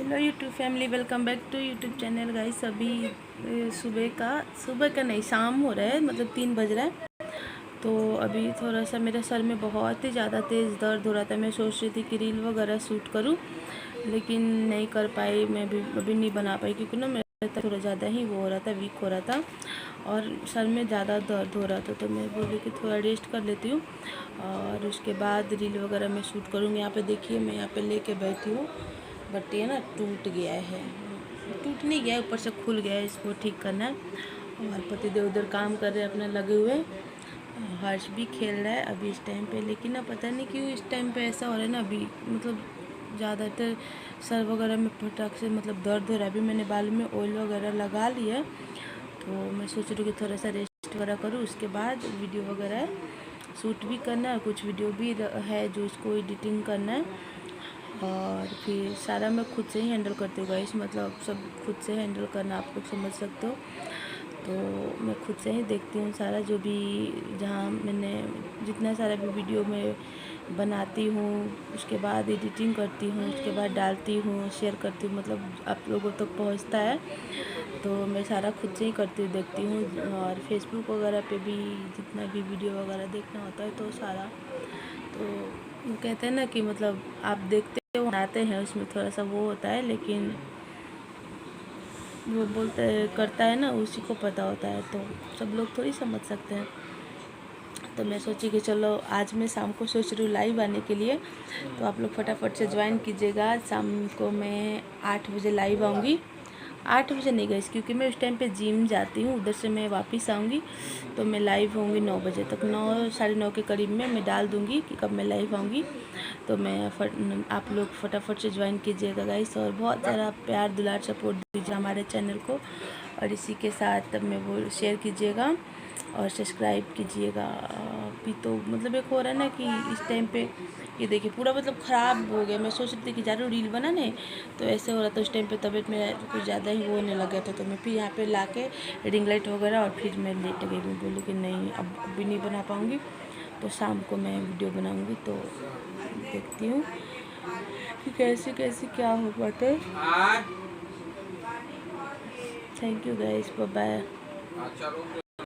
Hello YouTube family, welcome back to YouTube channel guys. अभी सुबह का नहीं, शाम हो रहा है, मतलब 3 बज रहा है। तो अभी थोड़ा सा मेरे सर में बहुत ही ज़्यादा तेज़ दर्द हो रहा था। मैं सोच रही थी कि रील वगैरह शूट करूं, लेकिन नहीं कर पाई। मैं भी अभी नहीं बना पाई क्योंकि ना मेरा थोड़ा ज़्यादा ही वो हो रहा था, वीक हो रहा था और सर में ज़्यादा दर्द हो रहा था। तो मैं बोली कि थोड़ा रेस्ट कर लेती हूँ और उसके बाद रील वगैरह मैं शूट करूँगी। यहाँ पे देखिए, मैं यहाँ पे लेके बैठी हूँ, बट ये ना टूट गया है। टूट नहीं गया, ऊपर से खुल गया है, इसको ठीक करना है। और पतिदेव उधर काम कर रहे हैं अपना लगे हुए। हर्ष भी खेल रहा है अभी इस टाइम पे, लेकिन ना पता नहीं क्यों इस टाइम पे ऐसा हो रहा है ना। अभी मतलब ज़्यादातर सर वगैरह में फटाक से मतलब दर्द हो रहा है। अभी मैंने बाल में ऑयल वगैरह लगा लिया, तो मैं सोच रही हूँ कि थोड़ा सा रेस्ट वगैरह करूँ, उसके बाद वीडियो वगैरह शूट भी करना है। कुछ वीडियो भी है जो इसको एडिटिंग करना है और फिर सारा मैं खुद से ही हैंडल करती हूँ गाइस। मतलब सब खुद से हैंडल करना आप लोग समझ सकते हो। तो मैं खुद से ही देखती हूँ सारा, जो भी जहाँ मैंने जितना सारा भी वीडियो में बनाती हूँ, उसके बाद एडिटिंग करती हूँ, उसके बाद डालती हूँ, शेयर करती हूँ, मतलब आप लोगों तक तो पहुँचता है। तो मैं सारा खुद से ही करती हूँ, देखती हूँ। और फेसबुक वगैरह पे भी जितना भी वीडियो वगैरह देखना होता है तो सारा, तो वो कहते हैं ना कि मतलब आप देखते हो, बनाते हैं, उसमें थोड़ा सा वो होता है, लेकिन वो बोलते करता है ना, उसी को पता होता है। तो सब लोग थोड़ी समझ सकते हैं। तो मैं सोची कि चलो आज मैं शाम को सोच रही हूँ लाइव आने के लिए, तो आप लोग फटाफट से ज्वाइन कीजिएगा। शाम को मैं 8 बजे लाइव आऊँगी। 8 बजे नहीं गई क्योंकि मैं उस टाइम पे जिम जाती हूँ, उधर से मैं वापस आऊँगी। तो मैं लाइव होंगी 9 बजे तक, 9 साढ़े 9 के करीब में मैं डाल दूँगी कि कब मैं लाइव आऊँगी। तो मैं आप लोग फटाफट से ज्वाइन कीजिएगा गाइस, और बहुत सारा प्यार दुलार सपोर्ट दीजिए हमारे चैनल को। और इसी के साथ तब मैं वो शेयर कीजिएगा और सब्सक्राइब कीजिएगा। अभी तो मतलब एक हो रहा है ना कि इस टाइम पे ये देखिए पूरा मतलब ख़राब हो गया। मैं सोच रही थी कि जा रही हूँ रील बनाने, तो ऐसे हो रहा था उस टाइम पे, तबीयत मेरा कुछ ज़्यादा ही वो होने लग गया था। तो मैं फिर यहाँ पे ला के रिंग लाइट वगैरह और फिर मैं लेट गई। मैं बोली कि नहीं, अब भी नहीं बना पाऊँगी, तो शाम को मैं वीडियो बनाऊँगी। तो देखती हूँ कि कैसे कैसे क्या हो पाता है। Thank you guys, bye bye.